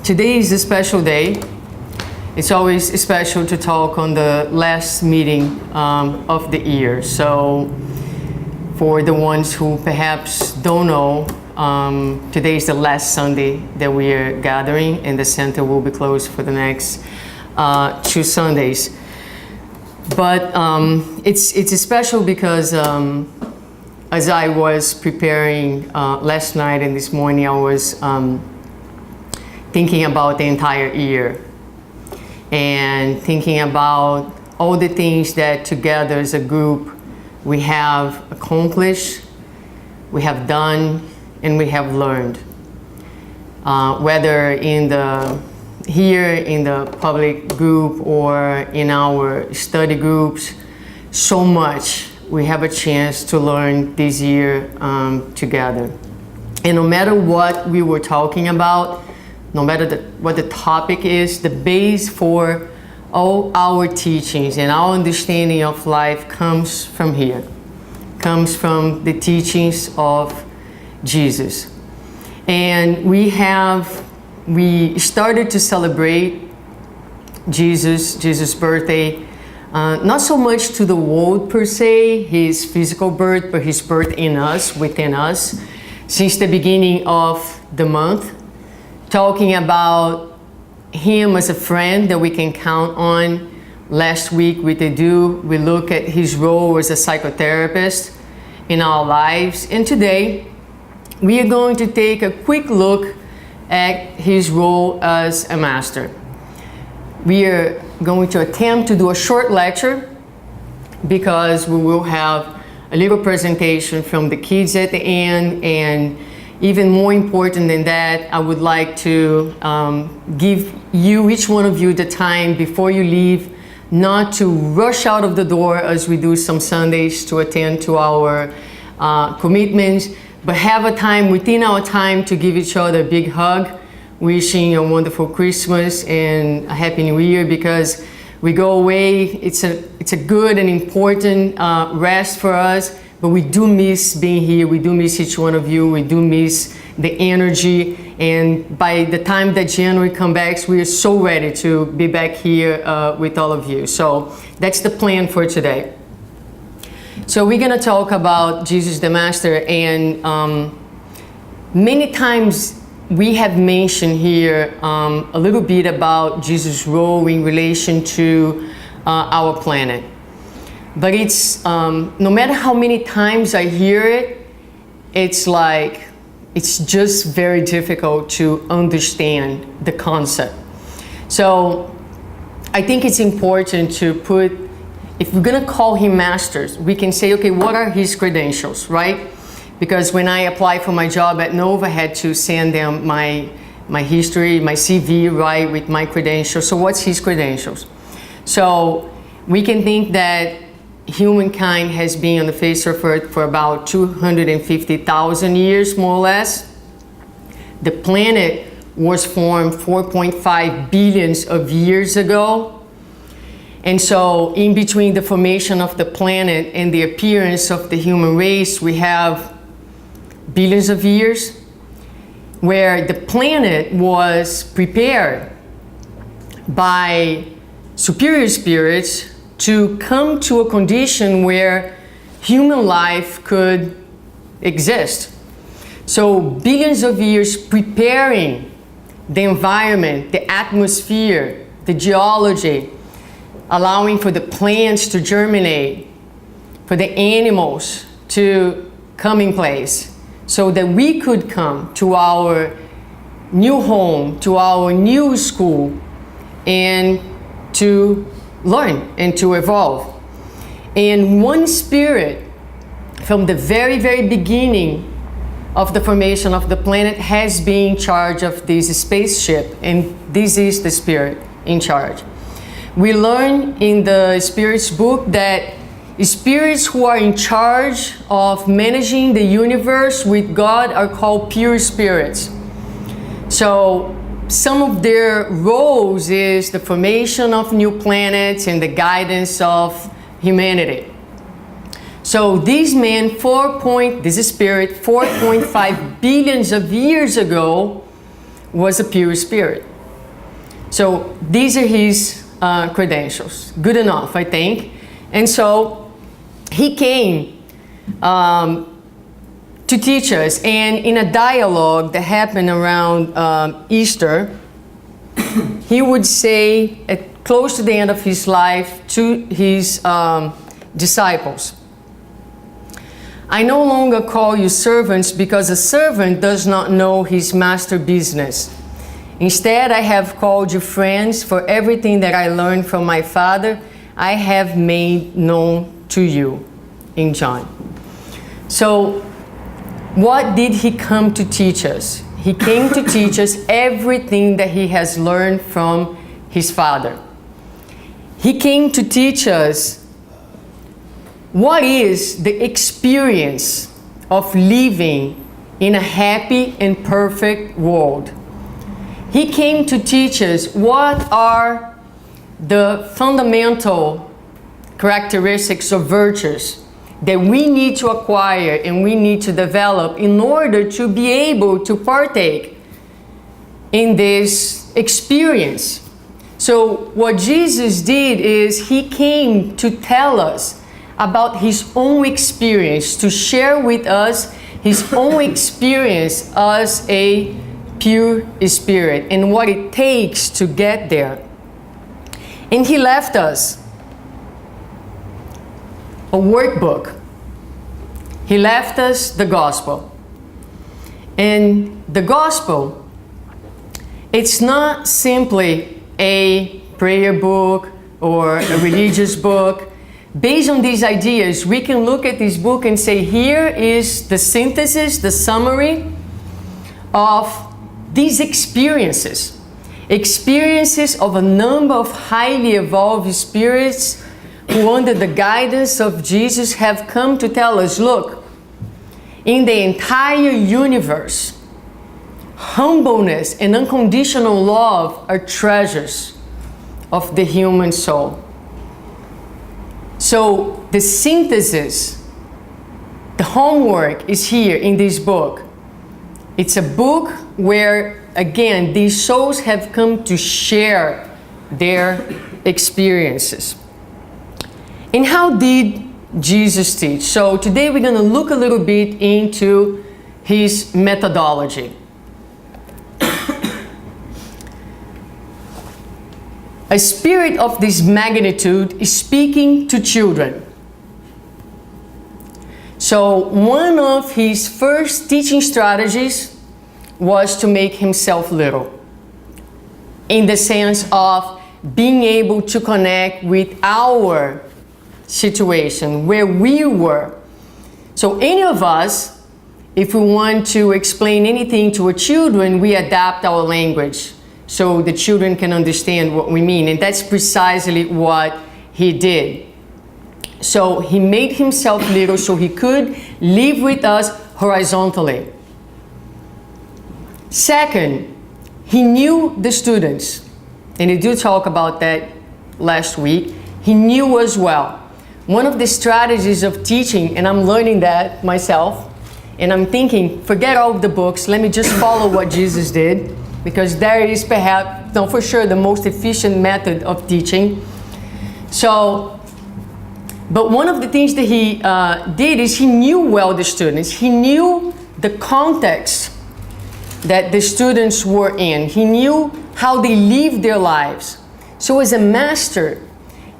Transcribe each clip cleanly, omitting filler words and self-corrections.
Today is a special day. It's always special to talk on the last meeting of the year. So for the ones who perhaps don't know, today is the last Sunday that we are gathering, and the center will be closed for the next 2 Sundays. But it's special because as I was preparing last night and this morning, I was thinking about the entire year and thinking about all the things that together as a group we have accomplished, we have done, and we have learned. Whether here in the public group or in our study groups, so much we have a chance to learn this year together. And no matter what we were talking about, no matter what the topic is, the base for all our teachings and our understanding of life comes from here, comes from the teachings of Jesus. And we started to celebrate Jesus' birthday, not so much to the world per se, his physical birth, but his birth in us, within us, since the beginning of the month, talking about him as a friend that we can count on. Last week we look at his role as a psychotherapist in our lives, and today we are going to take a quick look at his role as a master. We are going to attempt to do a short lecture because we will have a little presentation from the kids at the end, and even more important than that, I would like to give you, each one of you, the time before you leave, not to rush out of the door as we do some Sundays to attend to our commitments, but have a time within our time to give each other a big hug, wishing a wonderful Christmas and a Happy New Year, because we go away, it's a good and important rest for us, but we do miss being here, we do miss each one of you, we do miss the energy, and by the time that January comes back, we are so ready to be back here with all of you. So that's the plan for today. So we're gonna talk about Jesus the Master, and many times we have mentioned here a little bit about Jesus' role in relation to our planet. But it's, no matter how many times I hear it, it's just very difficult to understand the concept. So I think it's important to put, if we're gonna call him masters, we can say, okay, what are his credentials, right? Because when I applied for my job at Nova, I had to send them my history, my CV, right, with my credentials. So what's his credentials? So we can think that humankind has been on the face of Earth for about 250,000 years, more or less. The planet was formed 4.5 billion of years ago. And so in between the formation of the planet and the appearance of the human race, we have billions of years where the planet was prepared by superior spirits to come to a condition where human life could exist. So billions of years preparing the environment, the atmosphere, the geology, allowing for the plants to germinate, for the animals to come in place, so that we could come to our new home, to our new school, and to learn and to evolve. And one spirit from the very, very beginning of the formation of the planet has been in charge of this spaceship, and this is the spirit in charge. We learn in the Spirit's book that spirits who are in charge of managing the universe with God are called pure spirits. So some of their roles is the formation of new planets and the guidance of humanity. So this man, this spirit, 4.5 billions of years ago, was a pure spirit. So these are his credentials. Good enough, I think. And so he came to teach us, and in a dialogue that happened around Easter, he would say at close to the end of his life to his disciples, I no longer call you servants, because a servant does not know his master's business. Instead, I have called you friends, for everything that I learned from my Father, I have made known to you. In John. So, what did he come to teach us? He came to teach us everything that he has learned from his Father. He came to teach us what is the experience of living in a happy and perfect world. He came to teach us what are the fundamental characteristics of virtues that we need to acquire and we need to develop in order to be able to partake in this experience. So what Jesus did is he came to tell us about his own experience, to share with us his own experience as a pure spirit and what it takes to get there. And he left us a workbook. He left us the gospel. And the gospel, it's not simply a prayer book or a religious book. Based on these ideas, we can look at this book and say, here is the synthesis, the summary of these experiences. Experiences of a number of highly evolved spirits who, under the guidance of Jesus, have come to tell us, look, in the entire universe, humbleness and unconditional love are treasures of the human soul. So the synthesis, the homework is here in this book. It's a book where, again, these souls have come to share their experiences. And how did Jesus teach? So today we're going to look a little bit into his methodology. A spirit of this magnitude is speaking to children. So one of his first teaching strategies was to make himself little, in the sense of being able to connect with our situation, where we were. So any of us, if we want to explain anything to our children, we adapt our language so the children can understand what we mean. And that's precisely what he did. So he made himself little so he could live with us horizontally. Second, he knew the students. And he did talk about that last week. He knew as well. One of the strategies of teaching, and I'm learning that myself, and I'm thinking, forget all of the books, let me just follow what Jesus did, because that is perhaps, no, for sure, the most efficient method of teaching. So, but one of the things that he did is he knew well the students. He knew the context that the students were in. He knew how they lived their lives. So as a master,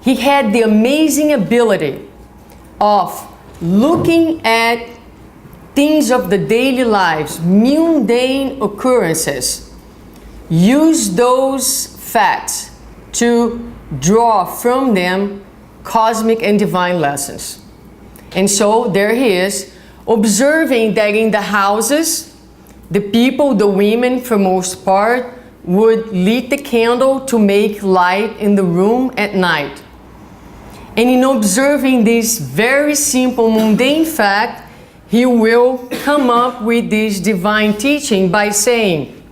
he had the amazing ability of looking at things of the daily lives, mundane occurrences, use those facts to draw from them cosmic and divine lessons. And so there he is, observing that in the houses, the people, the women for most part, would light the candle to make light in the room at night. And in observing this very simple, mundane fact, he will come up with this divine teaching by saying,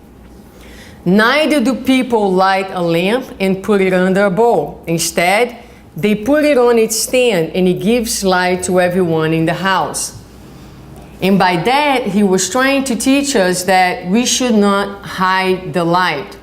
neither do people light a lamp and put it under a bowl. Instead, they put it on its stand and it gives light to everyone in the house. And by that, he was trying to teach us that we should not hide the light.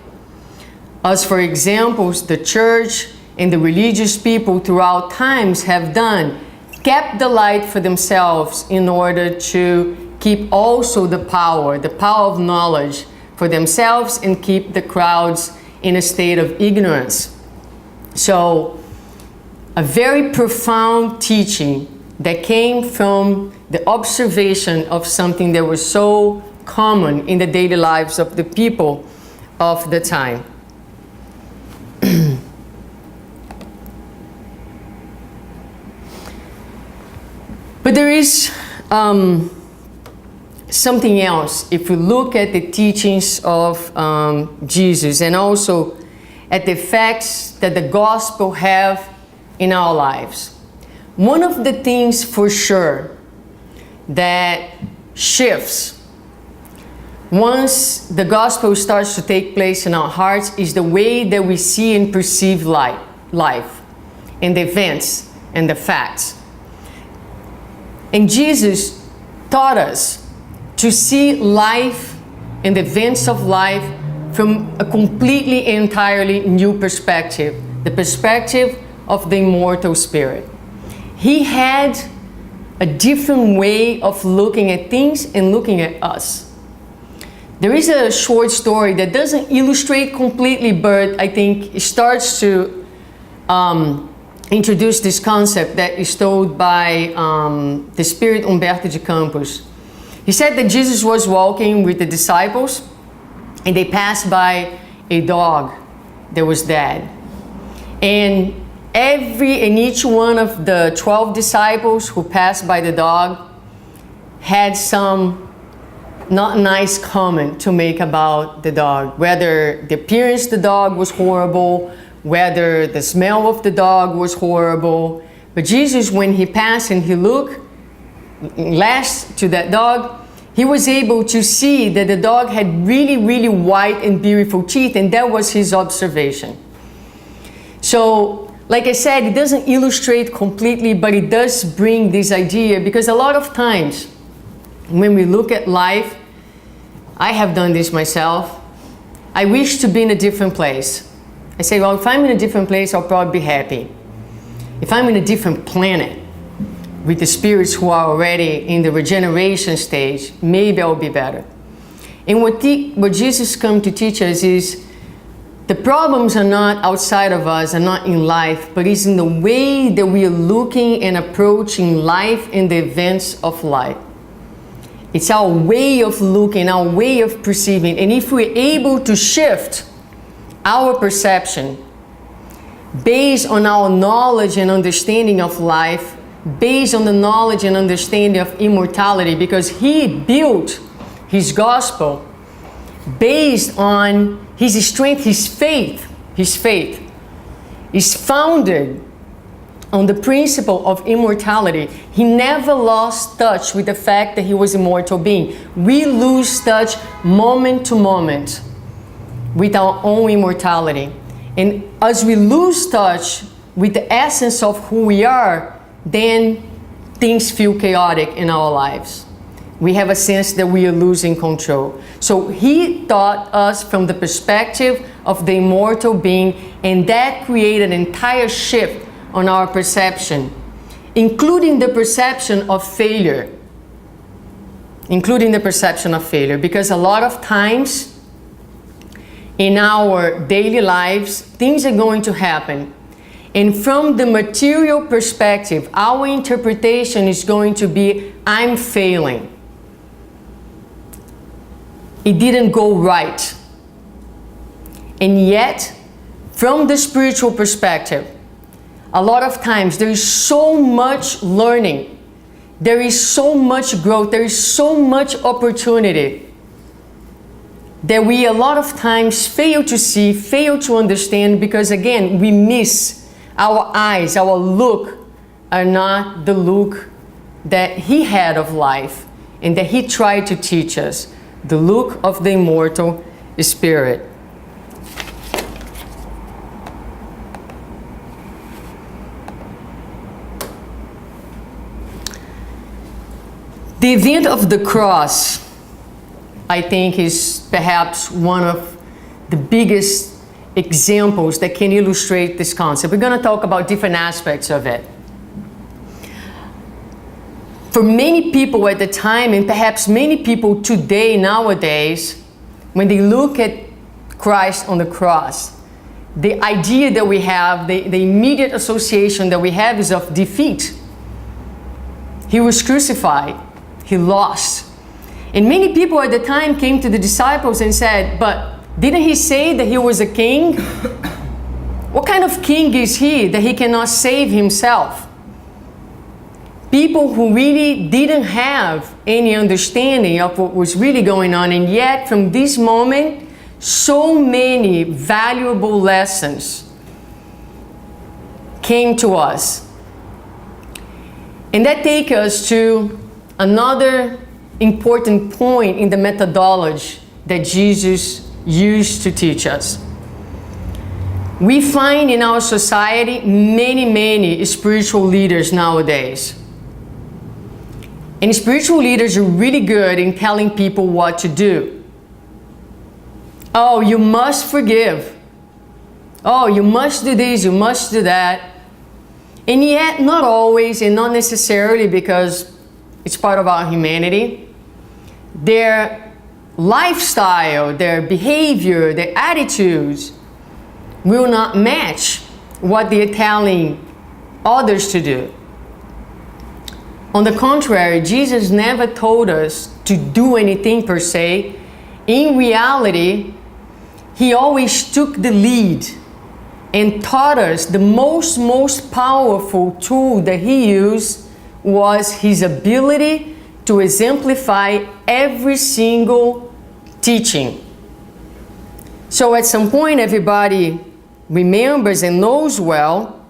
as for examples the church and the religious people throughout times have done, kept the light for themselves in order to keep also the power of knowledge for themselves and keep the crowds in a state of ignorance. So, a very profound teaching that came from the observation of something that was so common in the daily lives of the people of the time. But there is something else if we look at the teachings of Jesus and also at the effects that the gospel have in our lives. One of the things for sure that shifts once the gospel starts to take place in our hearts is the way that we see and perceive life and the events and the facts. And Jesus taught us to see life and the events of life from a completely, entirely new perspective, the perspective of the immortal spirit. He had a different way of looking at things and looking at us. There is a short story that doesn't illustrate completely, but I think it starts to introduce this concept that is told by the spirit Humberto de Campos. He said that Jesus was walking with the disciples and they passed by a dog that was dead. And each one of the 12 disciples who passed by the dog had some not nice comment to make about the dog. Whether the appearance of the dog was horrible, whether the smell of the dog was horrible. But Jesus, when he passed and he looked last to that dog, he was able to see that the dog had really, really white and beautiful teeth, and that was his observation. So, like I said, it doesn't illustrate completely, but it does bring this idea, because a lot of times when we look at life, I have done this myself, I wish to be in a different place. I say, well, if I'm in a different place, I'll probably be happy. If I'm in a different planet with the spirits who are already in the regeneration stage, maybe I'll be better. And what Jesus come to teach us is the problems are not outside of us, are not in life, but it's in the way that we are looking and approaching life and the events of life. It's our way of looking, our way of perceiving. And if we're able to shift our perception based on our knowledge and understanding of life, based on the knowledge and understanding of immortality, because he built his gospel based on his strength, his faith is founded on the principle of immortality. He never lost touch with the fact that he was an immortal being. We lose touch moment to moment with our own immortality. And as we lose touch with the essence of who we are, then things feel chaotic in our lives. We have a sense that we are losing control. So he taught us from the perspective of the immortal being, and that created an entire shift on our perception, including the perception of failure. Because a lot of times in our daily lives, things are going to happen. And from the material perspective, our interpretation is going to be, I'm failing. It didn't go right. And yet, from the spiritual perspective, a lot of times there is so much learning, there is so much growth, there is so much opportunity that we a lot of times fail to see, fail to understand, because again, we miss our eyes, our look are not the look that he had of life and that he tried to teach us, the look of the immortal spirit. The event of the cross, I think, is perhaps one of the biggest examples that can illustrate this concept. We're going to talk about different aspects of it. For many people at the time, and perhaps many people today, nowadays, when they look at Christ on the cross, the idea that we have, the immediate association that we have is of defeat. He was crucified. He lost. And many people at the time came to the disciples and said, but didn't he say that he was a king? What kind of king is he that he cannot save himself? People who really didn't have any understanding of what was really going on, and yet from this moment, so many valuable lessons came to us. And that takes us to another important point in the methodology that Jesus used to teach us. We find in our society many spiritual leaders nowadays. And spiritual leaders are really good in telling people what to do. Oh, you must forgive. Oh, you must do this, you must do that. And yet, not always, and not necessarily, because it's part of our humanity, their lifestyle, their behavior, their attitudes will not match what they're telling others to do. On the contrary, Jesus never told us to do anything per se. In reality, he always took the lead and taught us the most powerful tool that he used was his ability to exemplify every single teaching. So at some point, everybody remembers and knows well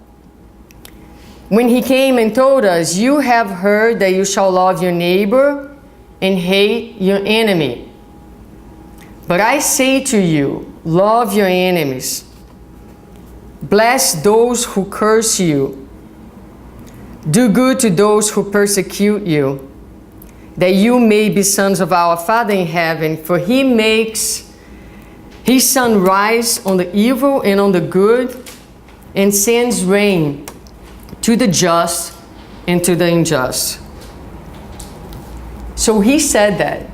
when he came and told us, you have heard that you shall love your neighbor and hate your enemy. But I say to you, love your enemies. Bless those who curse you. Do good to those who persecute you, that you may be sons of our Father in heaven. For he makes his sun rise on the evil and on the good, and sends rain to the just and to the unjust. So he said that.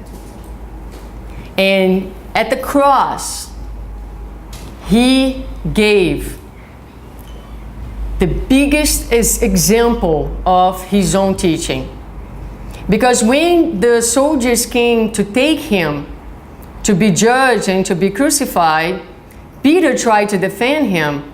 And at the cross, he gave the biggest example of his own teaching. Because when the soldiers came to take him to be judged and to be crucified, Peter tried to defend him.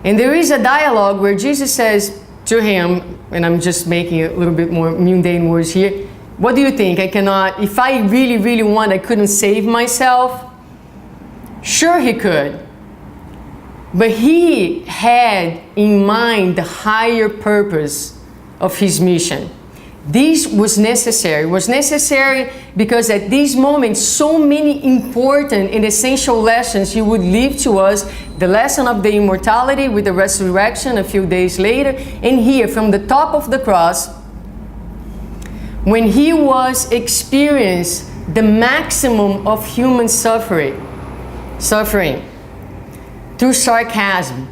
And there is a dialogue where Jesus says to him, and I'm just making a little bit more mundane words here, what do you think? I cannot, if I really want, I couldn't save myself? Sure he could. But he had in mind the higher purpose of his mission. This was necessary. It was necessary because at this moment, so many important and essential lessons he would leave to us. The lesson of the immortality with the resurrection a few days later. And here, from the top of the cross, when he was experienced the maximum of human suffering through sarcasm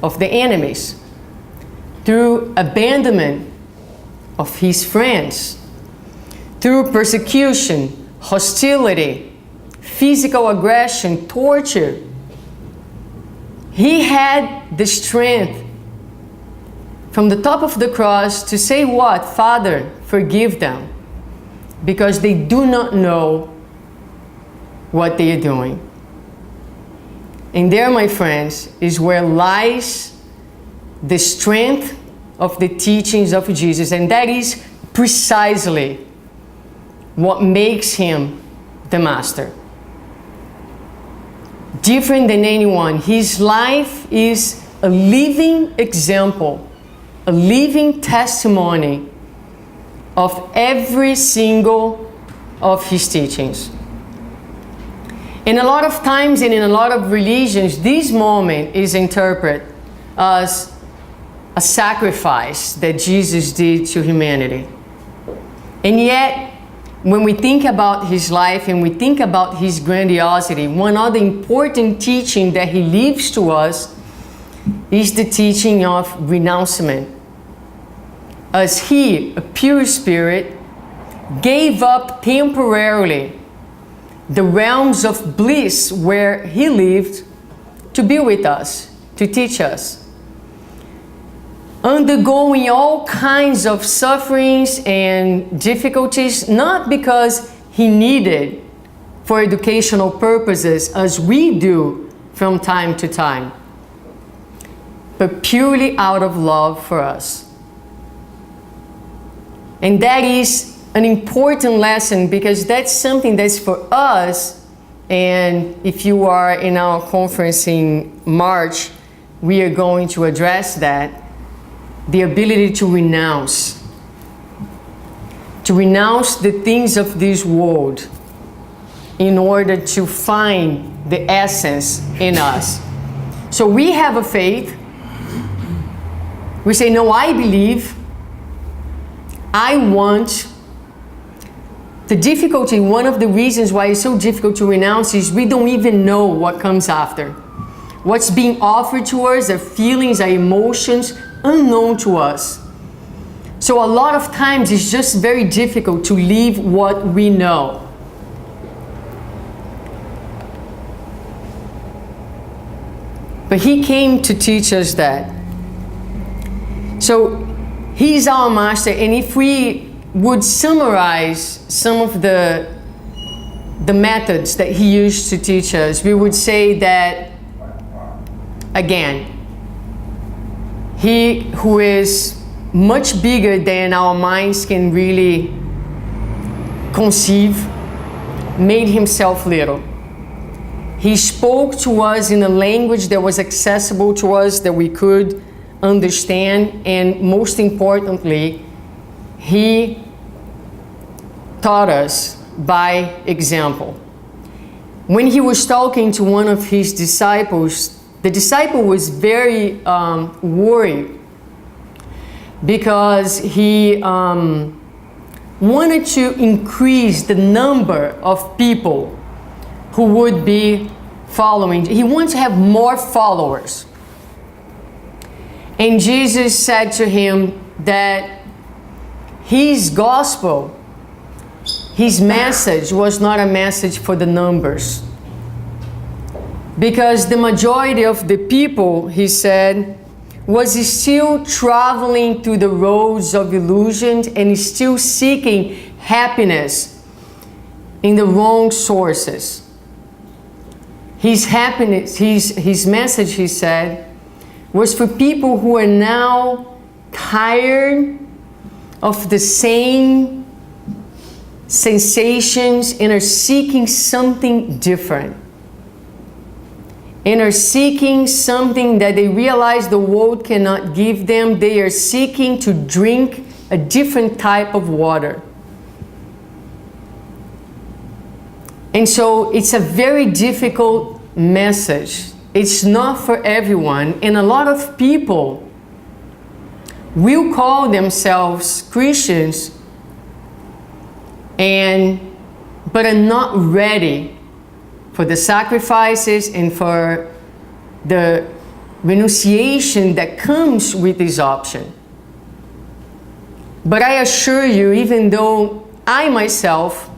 of the enemies, through abandonment of his friends, through persecution, hostility, physical aggression, torture. He had the strength from the top of the cross to say what? Father, forgive them, because they do not know what they are doing. And there, my friends, is where lies the strength of the teachings of Jesus. And that is precisely what makes him the master. Different than anyone. His life is a living example, a living testimony of every single of his teachings. And a lot of times and in a lot of religions, this moment is interpreted as a sacrifice that Jesus did to humanity. And yet, when we think about his life and we think about his grandiosity, one other important teaching that he leaves to us is the teaching of renouncement. As he, a pure spirit, gave up temporarily the realms of bliss where he lived to be with us, to teach us. Undergoing all kinds of sufferings and difficulties, not because he needed for educational purposes as we do from time to time, but purely out of love for us. And that is an important lesson, because that's something that's for us. And if you are in our conference in March, we are going to address that. The ability to renounce the things of this world in order to find the essence in us. So we have a faith. We say, no, I believe, I want. The difficulty, one of the reasons why it's so difficult to renounce is we don't even know what comes after. What's being offered to us are feelings, are emotions unknown to us. So a lot of times it's just very difficult to leave what we know. But he came to teach us that. So he's our master, and if we would summarize some of the methods that he used to teach us, we would say that, again, he who is much bigger than our minds can really conceive, made himself little. He spoke to us in a language that was accessible to us, that we could understand, and most importantly, he taught us by example. When he was talking to one of his disciples, the disciple was very worried because he wanted to increase the number of people who would be following. He wanted to have more followers. And Jesus said to him that his gospel, his message was not a message for the numbers. Because the majority of the people, he said, was still traveling through the roads of illusion and still seeking happiness in the wrong sources. His happiness, his message, he said, was for people who are now tired of the same sensations and are seeking something different. And are seeking something that they realize the world cannot give them. They are seeking to drink a different type of water. And so it's a very difficult message. It's not for everyone. And a lot of people will call themselves Christians but are not ready for the sacrifices and for the renunciation that comes with this option. But I assure you, even though I myself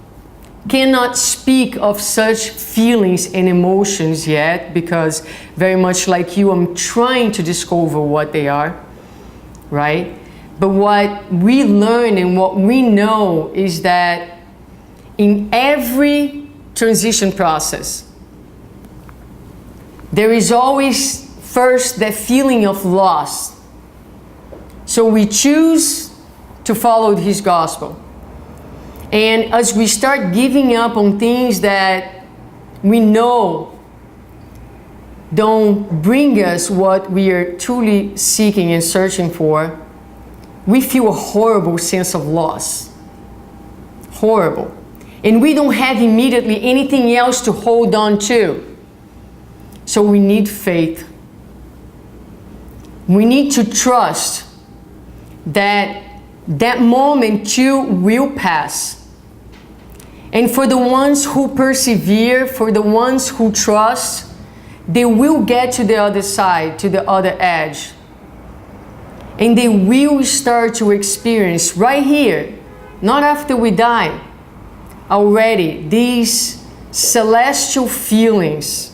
cannot speak of such feelings and emotions yet, because very much like you, I'm trying to discover what they are, right? But what we learn and what we know is that in every transition process, there is always first that feeling of loss. So we choose to follow his gospel. And as we start giving up on things that we know don't bring us what we are truly seeking and searching for, we feel a horrible sense of loss. Horrible. And we don't have immediately anything else to hold on to. So we need faith. We need to trust that that moment too will pass. And for the ones who persevere, for the ones who trust, they will get to the other side, to the other edge. And they will start to experience right here, not after we die, already these celestial feelings.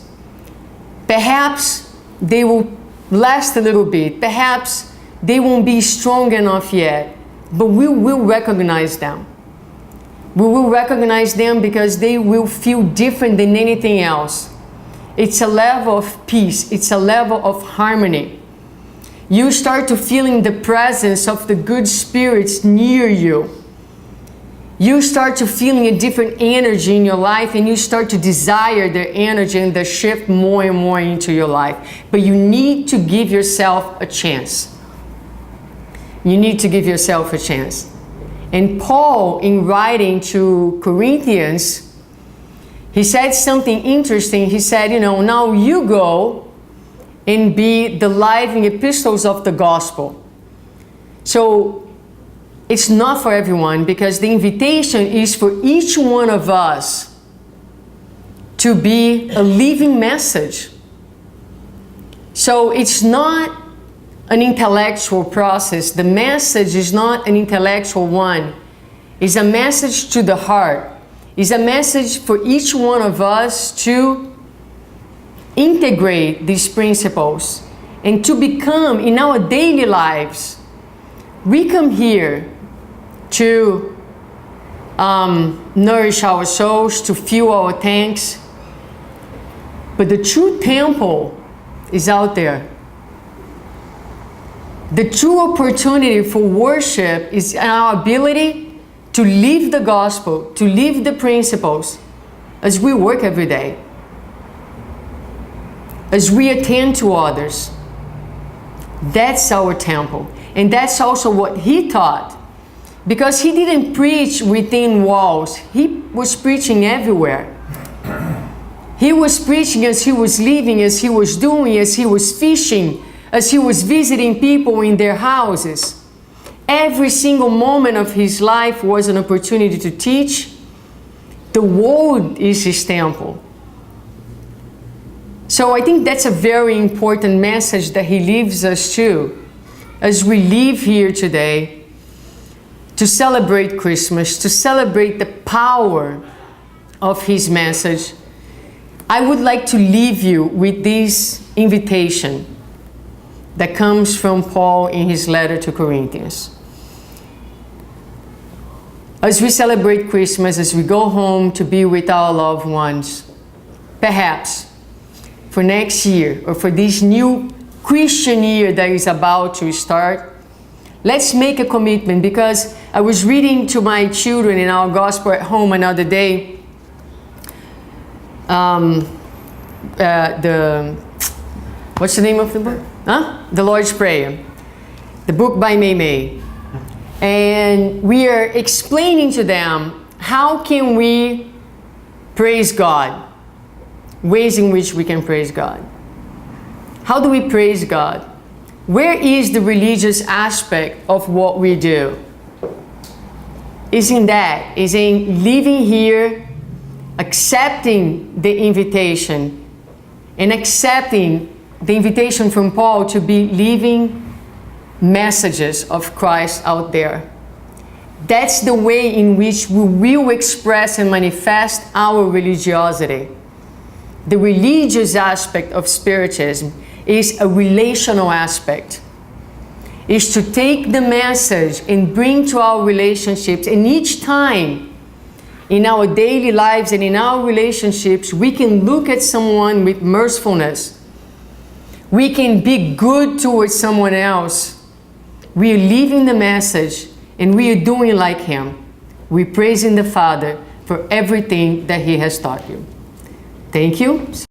Perhaps they will last a little bit. Perhaps they won't be strong enough yet, but we will recognize them. We will recognize them because they will feel different than anything else. It's a level of peace. It's a level of harmony. You start to feeling the presence of the good spirits near you. You start to feeling a different energy in your life, and you start to desire their energy and the shift more and more into your life. But you need to give yourself a chance. You need to give yourself a chance. And Paul, in writing to Corinthians, he said something interesting. He said, now you go and be the living epistles of the gospel. So it's not for everyone, because the invitation is for each one of us to be a living message. So it's not an intellectual process. The message is not an intellectual one. It's a message to the heart. It's a message for each one of us to integrate these principles and to become, in our daily lives, we come here to nourish our souls, to fuel our tanks. But the true temple is out there. The true opportunity for worship is our ability to live the gospel, to live the principles as we work every day, as we attend to others. That's our temple. And that's also what he taught. Because he didn't preach within walls. He was preaching everywhere. He was preaching as he was living, as he was doing, as he was fishing, as he was visiting people in their houses. Every single moment of his life was an opportunity to teach. The world is his temple. So I think that's a very important message that he leaves us to as we live here today to celebrate Christmas, to celebrate the power of his message. I would like to leave you with this invitation that comes from Paul in his letter to Corinthians. As we celebrate Christmas, as we go home to be with our loved ones, perhaps for next year or for this new Christian year that is about to start, let's make a commitment. Because I was reading to my children in our gospel at home another day, what's the name of the book? The Lord's Prayer, the book by Mei Mei. And we are explaining to them, how can we praise God? Ways in which we can praise God. How do we praise God? Where is the religious aspect of what we do? Is in that, is in living here, accepting the invitation, and accepting the invitation from Paul to be living messages of Christ out there. That's the way in which we will express and manifest our religiosity. The religious aspect of Spiritism is a relational aspect. Is to take the message and bring to our relationships, and each time in our daily lives and in our relationships, we can look at someone with mercifulness. We can be good towards someone else. We are living the message, and we are doing like him. We're praising the Father for everything that he has taught you. Thank you.